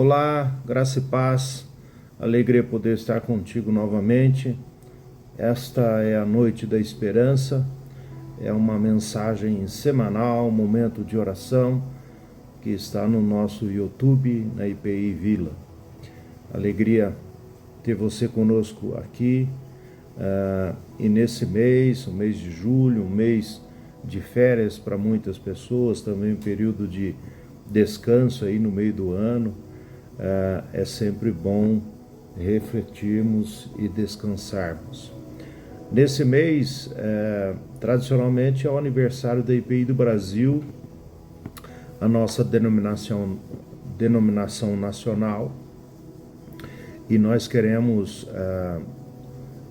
Olá, graça e paz, alegria poder estar contigo novamente. Esta é a Noite da Esperança, é uma mensagem semanal, um momento de oração que está no nosso YouTube, na IPI Vila. Alegria ter você conosco aqui e nesse mês, o mês de julho, um mês de férias para muitas pessoas, também um período de descanso aí no meio do ano. É sempre bom refletirmos e descansarmos. Nesse mês, tradicionalmente é o aniversário da IPI do Brasil, a nossa denominação nacional, e nós queremos,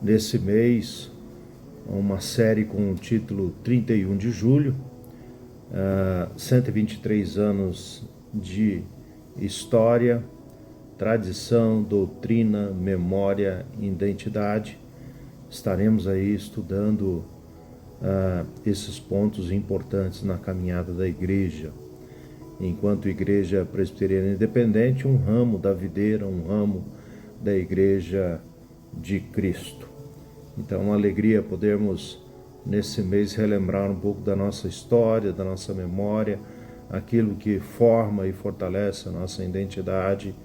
nesse mês, uma série com o título 31 de julho, 123 anos de história, tradição, doutrina, memória e identidade. Estaremos aí estudando esses pontos importantes na caminhada da igreja. Enquanto igreja presbiteriana independente, um ramo da videira, um ramo da igreja de Cristo. Então, uma alegria podermos, nesse mês, relembrar um pouco da nossa história, da nossa memória, aquilo que forma e fortalece a nossa identidade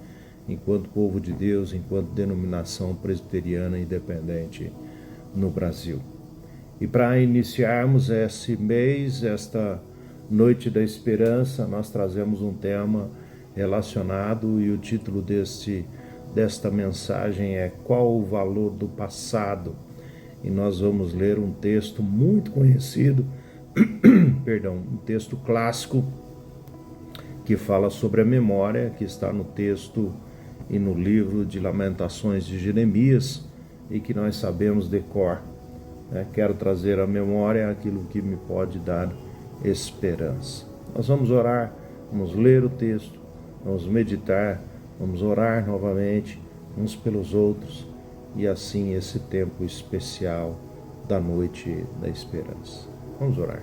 enquanto povo de Deus, enquanto denominação presbiteriana independente no Brasil. E para iniciarmos esse mês, esta Noite da Esperança, nós trazemos um tema relacionado e o título desta mensagem é Qual o Valor do Passado? E nós vamos ler um texto muito conhecido, um texto clássico que fala sobre a memória, que está no texto e no livro de Lamentações de Jeremias, e que nós sabemos de cor. Quero trazer à memória aquilo que me pode dar esperança. Nós vamos orar, vamos ler o texto, vamos meditar, vamos orar novamente uns pelos outros, e assim esse tempo especial da Noite da Esperança. Vamos orar.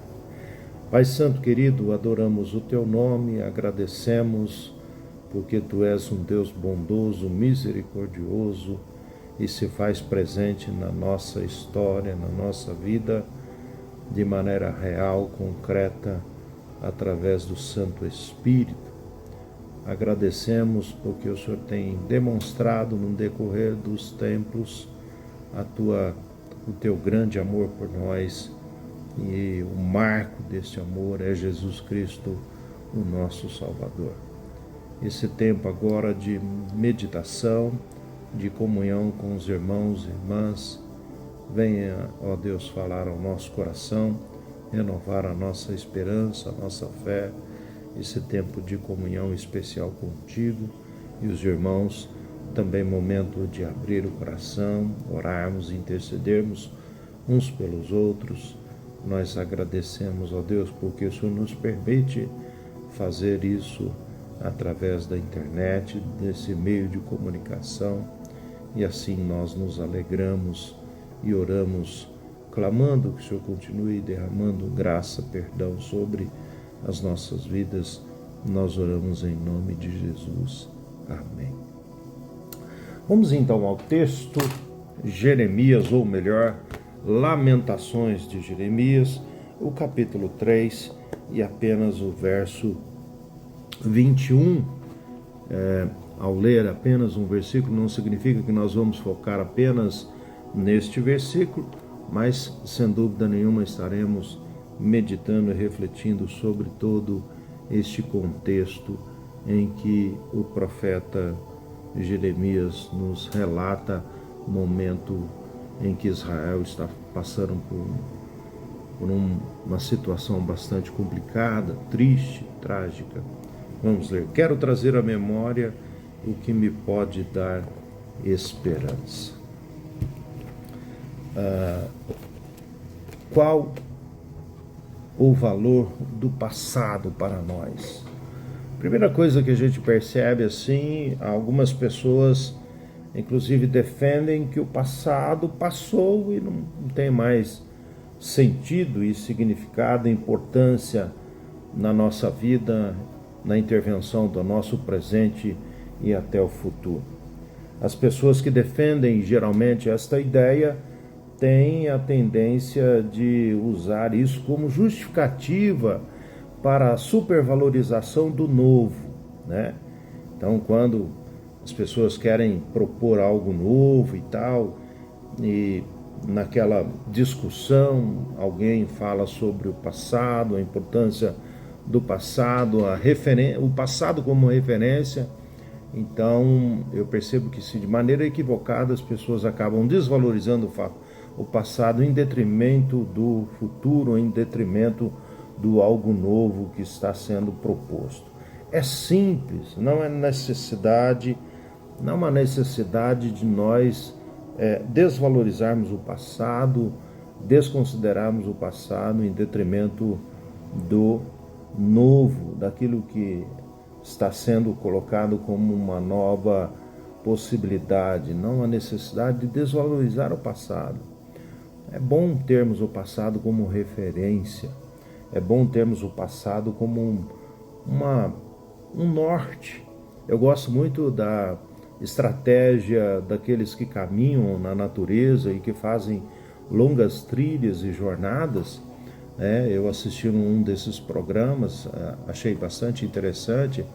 Pai Santo querido, adoramos o Teu nome, agradecemos porque Tu és um Deus bondoso, misericordioso e se faz presente na nossa história, na nossa vida, de maneira real, concreta, através do Santo Espírito. Agradecemos porque o Senhor tem demonstrado no decorrer dos tempos o Teu grande amor por nós, e o marco deste amor é Jesus Cristo, o nosso Salvador. Esse tempo agora de meditação, de comunhão com os irmãos e irmãs, venha, ó Deus, falar ao nosso coração, renovar a nossa esperança, a nossa fé, esse tempo de comunhão especial contigo e os irmãos, também momento de abrir o coração, orarmos, intercedermos uns pelos outros. Nós agradecemos, ó Deus, porque o Senhor nos permite fazer isso através da internet, desse meio de comunicação, e assim nós nos alegramos e oramos, clamando que o Senhor continue derramando graça, perdão sobre as nossas vidas. Nós oramos em nome de Jesus. Amém. Vamos então ao texto, Jeremias, ou melhor, Lamentações de Jeremias, o capítulo 3 e apenas o verso 21. Ao ler apenas um versículo, não significa que nós vamos focar apenas neste versículo, mas sem dúvida nenhuma estaremos meditando e refletindo sobre todo este contexto em que o profeta Jeremias nos relata o momento em que Israel está passando por uma situação bastante complicada, triste, trágica. Vamos ler. Quero trazer à memória o que me pode dar esperança. Qual o valor do passado para nós? Primeira coisa que a gente percebe assim, algumas pessoas inclusive defendem que o passado passou e não tem mais sentido e significado e importância na nossa vida, na intervenção do nosso presente e até o futuro. As pessoas que defendem geralmente esta ideia têm a tendência de usar isso como justificativa para a supervalorização do novo, né? Então, quando as pessoas querem propor algo novo e tal, e naquela discussão alguém fala sobre o passado, a importância do passado, o passado como referência, então eu percebo que se de maneira equivocada as pessoas acabam desvalorizando o passado em detrimento do futuro, em detrimento do algo novo que está sendo proposto. É simples, não é necessidade, não há uma necessidade de nós desvalorizarmos o passado, desconsiderarmos o passado em detrimento do novo, daquilo que está sendo colocado como uma nova possibilidade. Não há necessidade de desvalorizar o passado. É bom termos o passado como referência, é bom termos o passado como um norte. Eu gosto muito da estratégia daqueles que caminham na natureza e que fazem longas trilhas e jornadas. Eu assisti um desses programas, achei bastante interessante.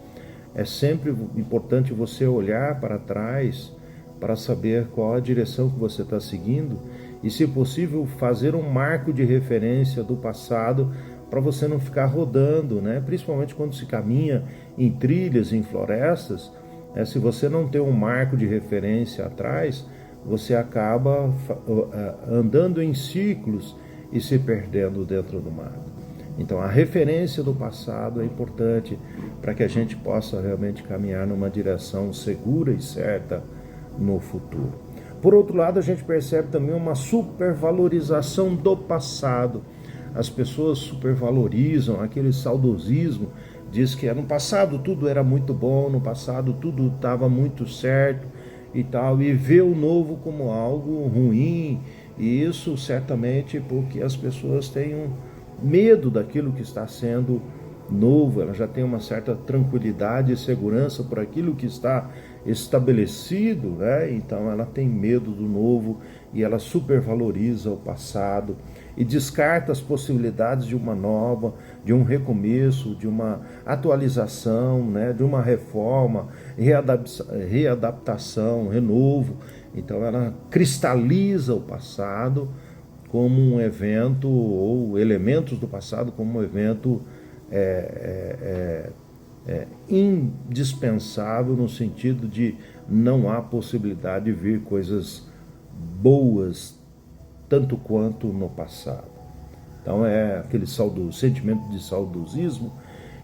É sempre importante você olhar para trás para saber qual a direção que você está seguindo e, se possível, fazer um marco de referência do passado para você não ficar rodando, né? Principalmente quando se caminha em trilhas, em florestas, se você não tem um marco de referência atrás, você acaba andando em ciclos e se perdendo dentro do mato. Então, a referência do passado é importante para que a gente possa realmente caminhar numa direção segura e certa no futuro. Por outro lado, a gente percebe também uma supervalorização do passado. As pessoas supervalorizam aquele saudosismo, diz que no passado tudo era muito bom, no passado tudo estava muito certo e tal, e vê o novo como algo ruim, e isso certamente porque as pessoas têm medo daquilo que está sendo novo, ela já tem uma certa tranquilidade e segurança por aquilo que está estabelecido, né? Então ela tem medo do novo e ela supervaloriza o passado e descarta as possibilidades de uma nova, de um recomeço, de uma atualização, né? De uma reforma, readaptação, renovo. Então ela cristaliza o passado como um evento, ou elementos do passado como um evento indispensável, no sentido de não há possibilidade de vir coisas boas tanto quanto no passado. Então é aquele sentimento de saudosismo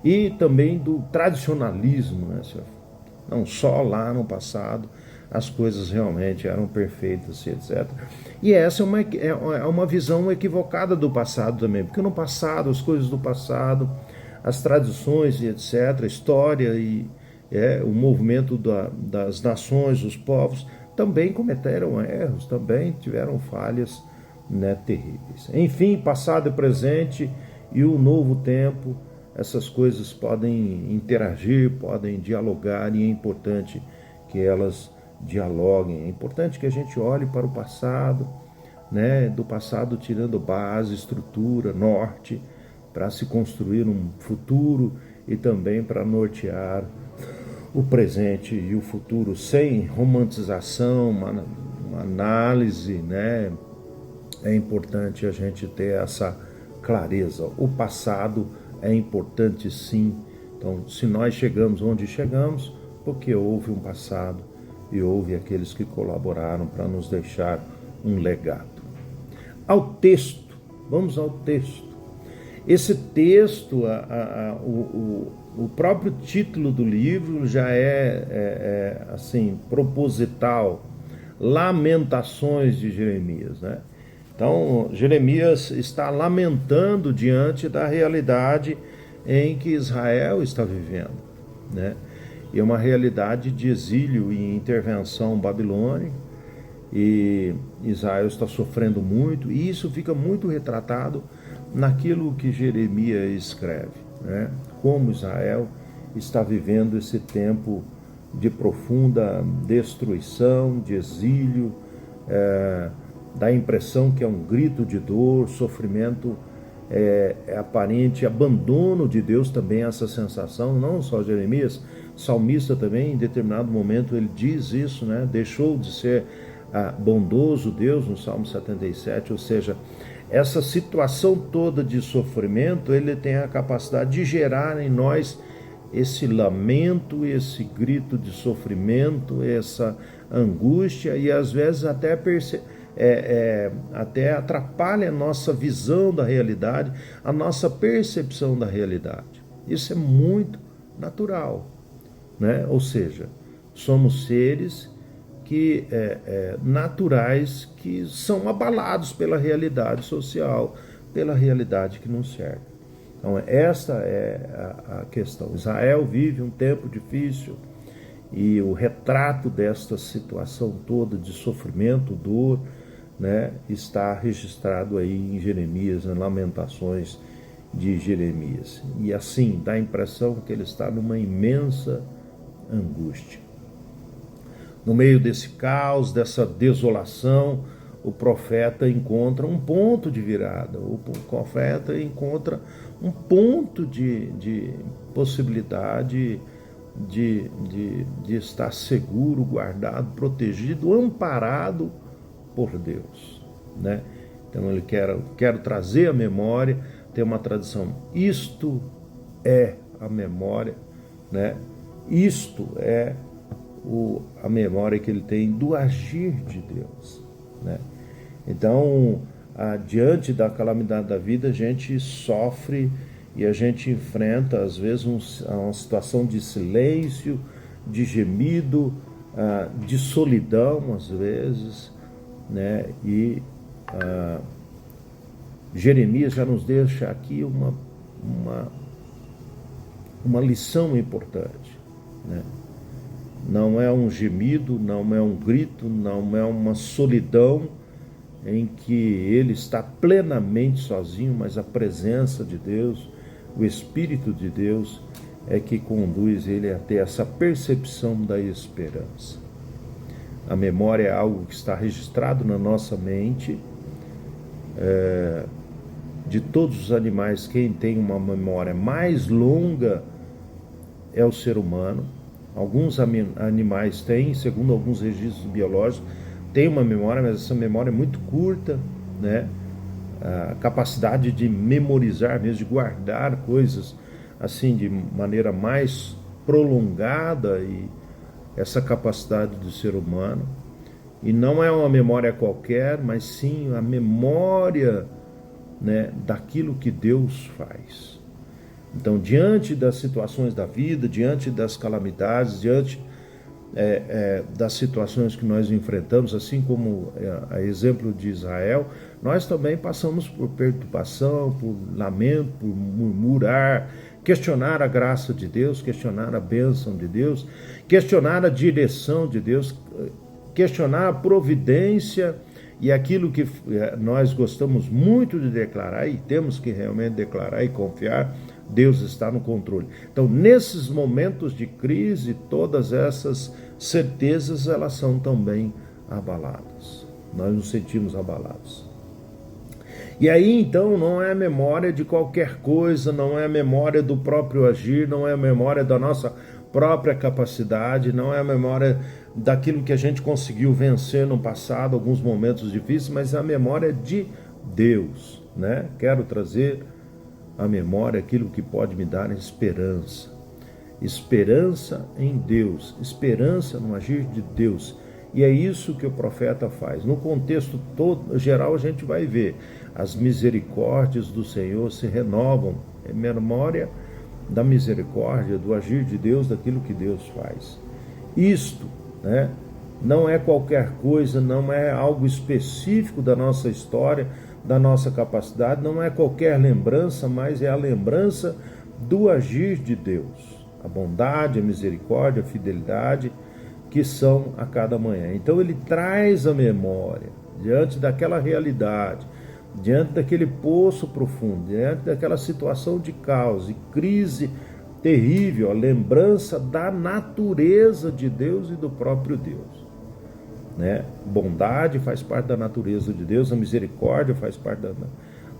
e também do tradicionalismo, né? Não só lá no passado as coisas realmente eram perfeitas, etc. E essa é uma visão equivocada do passado também, porque no passado, as coisas do passado, as tradições e etc., a história e o movimento das nações, os povos, também cometeram erros, também tiveram falhas, né, terríveis. Enfim, passado e presente e o novo tempo, essas coisas podem interagir, podem dialogar, e é importante que elas dialoguem. É importante que a gente olhe para o passado, né, do passado tirando base, estrutura, norte, para se construir um futuro e também para nortear o presente e o futuro sem romantização, uma análise, né? É importante a gente ter essa clareza. O passado é importante, sim. Então, se nós chegamos onde chegamos, porque houve um passado e houve aqueles que colaboraram para nos deixar um legado. Ao texto, vamos ao texto. Esse texto, o próprio título do livro já é assim, proposital. Lamentações de Jeremias, né? Então, Jeremias está lamentando diante da realidade em que Israel está vivendo, né? E é uma realidade de exílio e intervenção babilônica, e Israel está sofrendo muito, e isso fica muito retratado naquilo que Jeremias escreve, né? Como Israel está vivendo esse tempo de profunda destruição, de exílio, dá a impressão que é um grito de dor, sofrimento, aparente abandono de Deus também, essa sensação, não só Jeremias, salmista também, em determinado momento ele diz isso, né? Deixou de ser bondoso Deus no Salmo 77, ou seja, essa situação toda de sofrimento, ele tem a capacidade de gerar em nós esse lamento, esse grito de sofrimento, essa angústia, e às vezes até atrapalha a nossa visão da realidade, a nossa percepção da realidade. Isso é muito natural, né? Ou seja, somos seres que naturais, que são abalados pela realidade social, pela realidade que nos cerca. Então esta é a questão. Israel vive um tempo difícil e o retrato desta situação toda de sofrimento, dor, né, está registrado aí em Jeremias, nas Lamentações de Jeremias. E assim dá a impressão que ele está numa imensa angústia. No meio desse caos, dessa desolação, o profeta encontra um ponto de virada, o profeta encontra um ponto de possibilidade de estar seguro, guardado, protegido, amparado por Deus, né? Então ele quer trazer a memória, tem uma tradição, isto é a memória, né? Isto é a memória que ele tem do agir de Deus, né? Então, diante da calamidade da vida, a gente sofre e a gente enfrenta, às vezes, uma situação de silêncio, de gemido, de solidão, às vezes, né? E Jeremias já nos deixa aqui uma lição importante, né? Não é um gemido, não é um grito, não é uma solidão em que ele está plenamente sozinho, mas a presença de Deus, o Espírito de Deus é que conduz ele a ter essa percepção da esperança. A memória é algo que está registrado na nossa mente. De todos os animais, quem tem uma memória mais longa é o ser humano. Alguns animais têm, segundo alguns registros biológicos, tem uma memória, mas essa memória é muito curta, né? A capacidade de memorizar mesmo, de guardar coisas assim de maneira mais prolongada, e essa capacidade do ser humano. E não é uma memória qualquer, mas sim a memória, né, daquilo que Deus faz. Então, diante das situações da vida, diante das calamidades, diante das situações que nós enfrentamos, assim como a exemplo de Israel, nós também passamos por perturbação, por lamento, por murmurar, questionar a graça de Deus, questionar a bênção de Deus, questionar a direção de Deus, questionar a providência e aquilo que nós gostamos muito de declarar, e temos que realmente declarar e confiar, Deus está no controle. Então, nesses momentos de crise, todas essas certezas, elas são também abaladas. Nós nos sentimos abalados. E aí, então, não é a memória de qualquer coisa, não é a memória do próprio agir, não é a memória da nossa própria capacidade, não é a memória daquilo que a gente conseguiu vencer no passado, alguns momentos difíceis, mas é a memória de Deus, né? Quero trazer a memória aquilo que pode me dar esperança. Esperança em Deus, esperança no agir de Deus. E é isso que o profeta faz. No contexto todo geral, a gente vai ver as misericórdias do Senhor se renovam. É memória da misericórdia, do agir de Deus, daquilo que Deus faz. Isto, né, não é qualquer coisa, não é algo específico da nossa história, da nossa capacidade, não é qualquer lembrança, mas é a lembrança do agir de Deus. A bondade, a misericórdia, a fidelidade que são a cada manhã. Então ele traz a memória diante daquela realidade, diante daquele poço profundo, diante daquela situação de caos e crise terrível, a lembrança da natureza de Deus e do próprio Deus. Né? Bondade faz parte da natureza de Deus, a misericórdia faz parte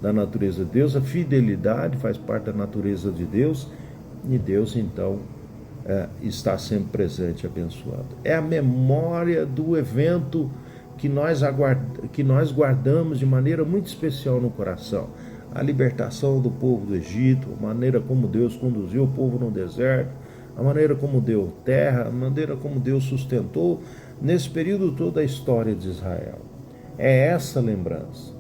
da natureza de Deus, a fidelidade faz parte da natureza de Deus, e Deus então está sempre presente e abençoado. É a memória do evento que nós guardamos de maneira muito especial no coração. A libertação do povo do Egito, a maneira como Deus conduziu o povo no deserto, a maneira como deu terra, a maneira como Deus sustentou nesse período toda a história de Israel. É essa lembrança.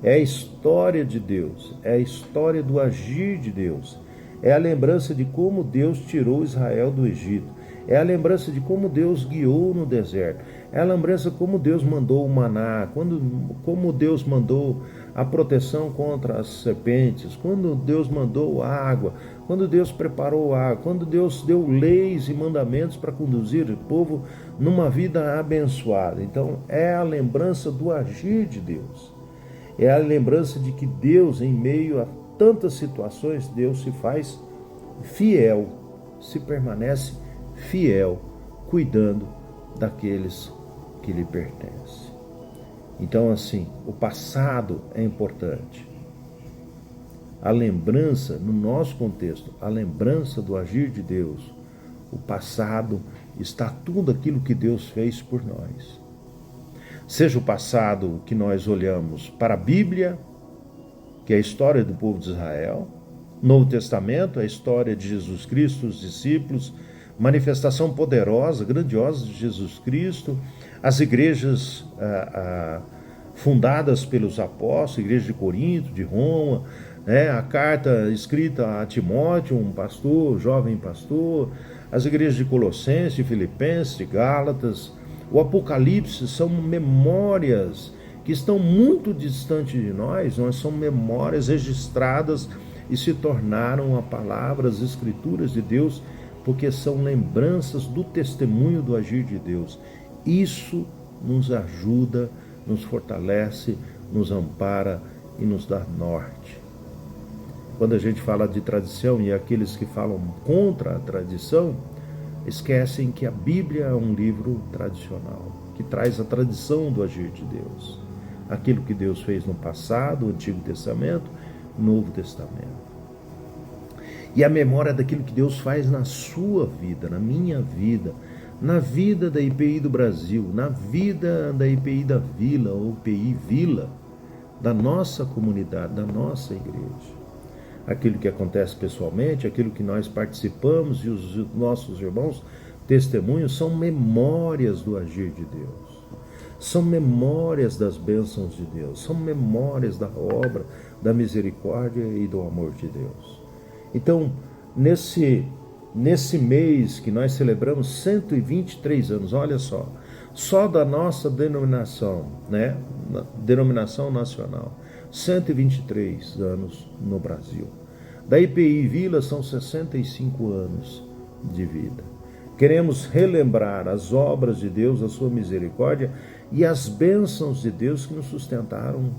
É a história de Deus, é a história do agir de Deus. É a lembrança de como Deus tirou Israel do Egito. É a lembrança de como Deus guiou no deserto. É a lembrança de como Deus mandou o maná, como Deus mandou a proteção contra as serpentes, quando Deus mandou água, quando Deus preparou água, quando Deus deu leis e mandamentos para conduzir o povo numa vida abençoada. Então, é a lembrança do agir de Deus. É a lembrança de que Deus, em meio a tantas situações, Deus se faz fiel, se permanece fiel, cuidando daqueles que lhe pertencem. Então, assim, o passado é importante. A lembrança, no nosso contexto, a lembrança do agir de Deus, o passado está tudo aquilo que Deus fez por nós. Seja o passado que nós olhamos para a Bíblia, que é a história do povo de Israel, Novo Testamento, a história de Jesus Cristo, os discípulos, manifestação poderosa, grandiosa de Jesus Cristo, as igrejas fundadas pelos apóstolos, a igreja de Corinto, de Roma, a carta escrita a Timóteo, um pastor, jovem pastor, as igrejas de Colossenses, de Filipenses, de Gálatas, o Apocalipse são memórias que estão muito distantes de nós, mas são memórias registradas e se tornaram a palavra, as escrituras de Deus, porque são lembranças do testemunho do agir de Deus. Isso nos ajuda, nos fortalece, nos ampara e nos dá norte. Quando a gente fala de tradição e aqueles que falam contra a tradição, esquecem que a Bíblia é um livro tradicional, que traz a tradição do agir de Deus. Aquilo que Deus fez no passado, o Antigo Testamento, Novo Testamento. E a memória daquilo que Deus faz na sua vida, na minha vida, na vida da IPI do Brasil, na vida da IPI da Vila, ou IPI Vila, da nossa comunidade, da nossa igreja. Aquilo que acontece pessoalmente, aquilo que nós participamos e os nossos irmãos testemunhos são memórias do agir de Deus. São memórias das bênçãos de Deus, são memórias da obra, da misericórdia e do amor de Deus. Então, nesse mês que nós celebramos 123 anos, olha só da nossa denominação, denominação nacional, 123 anos no Brasil. Da IPI Vila são 65 anos de vida. Queremos relembrar as obras de Deus, a sua misericórdia e as bênçãos de Deus que nos sustentaram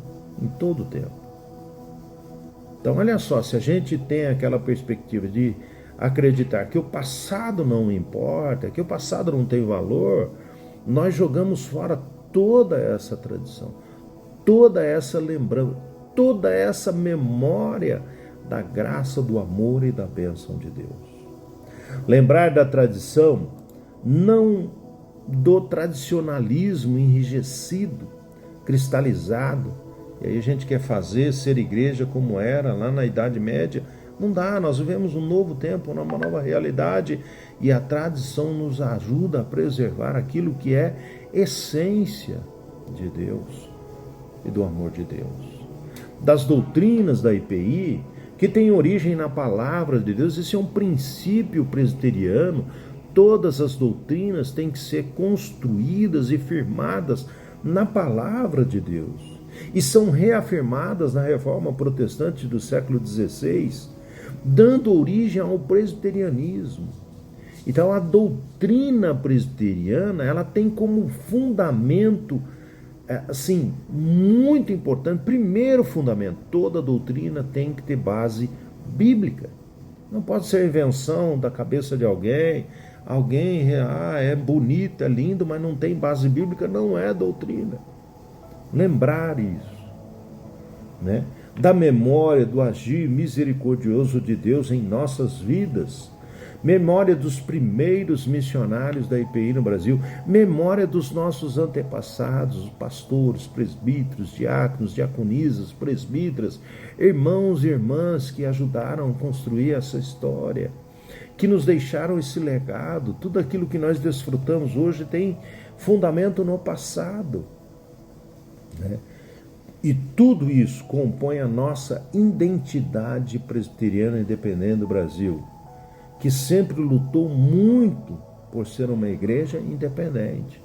em todo o tempo. Então, olha só, se a gente tem aquela perspectiva de acreditar que o passado não importa, que o passado não tem valor, nós jogamos fora toda essa tradição, toda essa lembrança, toda essa memória da graça, do amor e da bênção de Deus. Lembrar da tradição, não do tradicionalismo enrijecido, cristalizado. E aí a gente quer ser igreja como era lá na Idade Média. Não dá, nós vivemos um novo tempo, uma nova realidade, e a tradição nos ajuda a preservar aquilo que é essência de Deus e do amor de Deus. Das doutrinas da IPI, que tem origem na palavra de Deus, esse é um princípio presbiteriano. Todas as doutrinas têm que ser construídas e firmadas na palavra de Deus. E são reafirmadas na Reforma Protestante do século XVI, dando origem ao presbiterianismo. Então, a doutrina presbiteriana, ela tem como fundamento, assim, muito importante, primeiro fundamento, toda doutrina tem que ter base bíblica. Não pode ser invenção da cabeça de alguém. Alguém, é bonito, é lindo, mas não tem base bíblica, não é doutrina. Lembrar isso, né? Da memória do agir misericordioso de Deus em nossas vidas, memória dos primeiros missionários da IPI no Brasil, memória dos nossos antepassados, pastores, presbíteros, diáconos, diaconisas, presbíteras, irmãos e irmãs que ajudaram a construir essa história, que nos deixaram esse legado. Tudo aquilo que nós desfrutamos hoje tem fundamento no passado, né? E tudo isso compõe a nossa identidade presbiteriana independente do Brasil, que sempre lutou muito por ser uma igreja independente.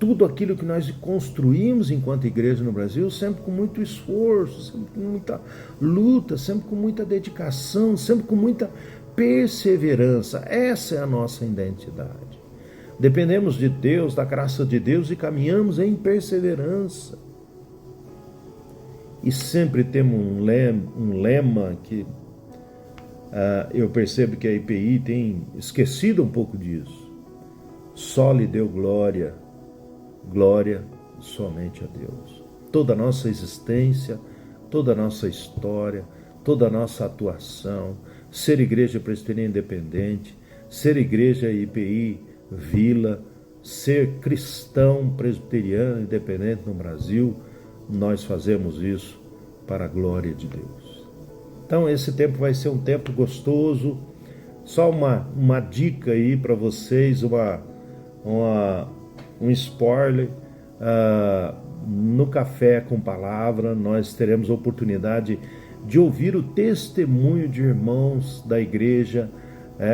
Tudo aquilo que nós construímos enquanto igreja no Brasil, sempre com muito esforço, sempre com muita luta, sempre com muita dedicação, sempre com muita perseverança. Essa é a nossa identidade. Dependemos de Deus, da graça de Deus, e caminhamos em perseverança. E sempre temos um lema que eu percebo que a IPI tem esquecido um pouco disso. Só lhe deu glória, glória somente a Deus. Toda a nossa existência, toda a nossa história, toda a nossa atuação, ser igreja presbiteriana independente, ser igreja IPI Vila, ser cristão presbiteriano independente no Brasil, nós fazemos isso para a glória de Deus. Então esse tempo vai ser um tempo gostoso. Só uma dica aí para vocês, um spoiler. No Café com Palavra nós teremos a oportunidade de ouvir o testemunho de irmãos da igreja,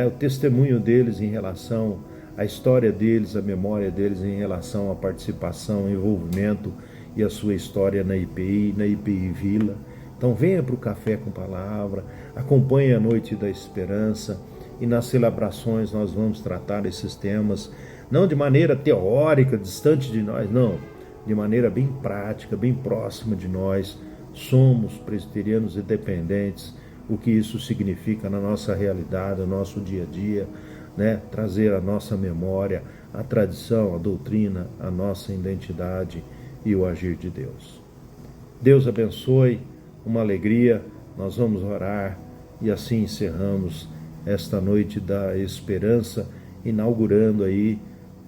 o testemunho deles em relação à história deles, a memória deles em relação à participação, envolvimento e a sua história na IPI Vila. Então venha para o Café com Palavra, acompanhe a Noite da Esperança, e nas celebrações nós vamos tratar esses temas, não de maneira teórica, distante de nós, não, de maneira bem prática, bem próxima de nós. Somos presbiterianos independentes, o que isso significa na nossa realidade, no nosso dia a dia, né? Trazer a nossa memória, a tradição, a doutrina, a nossa identidade e o agir de Deus. Deus abençoe, uma alegria. Nós vamos orar e assim encerramos esta noite da esperança, inaugurando aí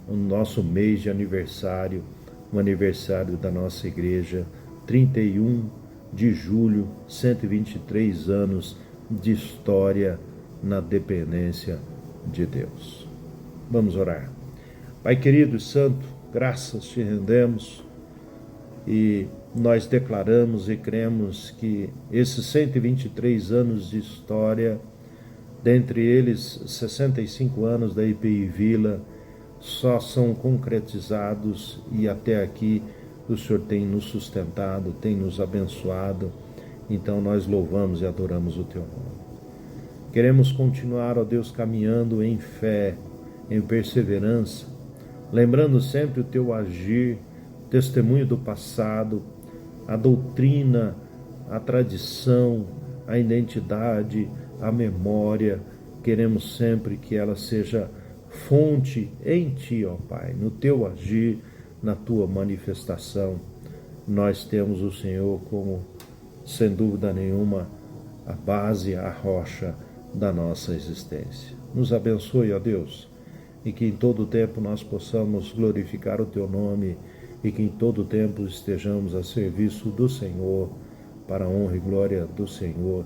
o nosso mês de aniversário, o aniversário da nossa igreja, 31 de julho, 123 anos de história na dependência de Deus. Vamos orar. Pai querido e santo, graças te rendemos e nós declaramos e cremos que esses 123 anos de história, dentre eles 65 anos da IPI Vila, só são concretizados, e até aqui o Senhor tem nos sustentado, tem nos abençoado. Então nós louvamos e adoramos o teu nome. Queremos continuar, ó Deus, caminhando em fé, em perseverança, lembrando sempre o teu agir, testemunho do passado, a doutrina, a tradição, a identidade, a memória. Queremos sempre que ela seja fonte em ti, ó Pai, no teu agir, na tua manifestação. Nós temos o Senhor como, sem dúvida nenhuma, a base, a rocha da nossa existência. Nos abençoe, ó Deus, e que em todo tempo nós possamos glorificar o teu nome, e que em todo tempo estejamos a serviço do Senhor, para a honra e glória do Senhor.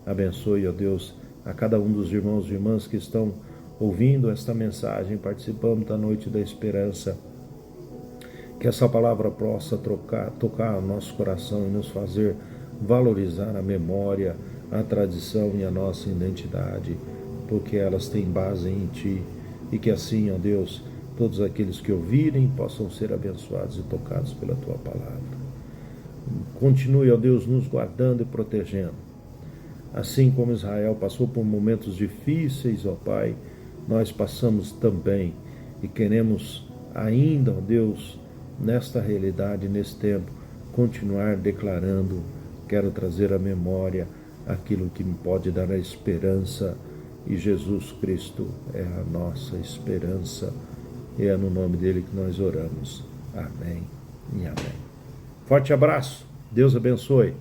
Abençoe, ó Deus, a cada um dos irmãos e irmãs que estão ouvindo esta mensagem, participando da Noite da Esperança. Que essa palavra possa tocar o nosso coração e nos fazer valorizar a memória, a tradição e a nossa identidade, porque elas têm base em ti. E que assim, ó Deus, todos aqueles que ouvirem possam ser abençoados e tocados pela tua palavra. Continue, ó Deus, nos guardando e protegendo. Assim como Israel passou por momentos difíceis, ó Pai, nós passamos também, e queremos ainda, ó Deus, nesta realidade, nesse tempo, continuar declarando. Quero trazer à memória aquilo que me pode dar a esperança, e Jesus Cristo é a nossa esperança, e é no nome dele que nós oramos. Amém e amém. Forte abraço, Deus abençoe.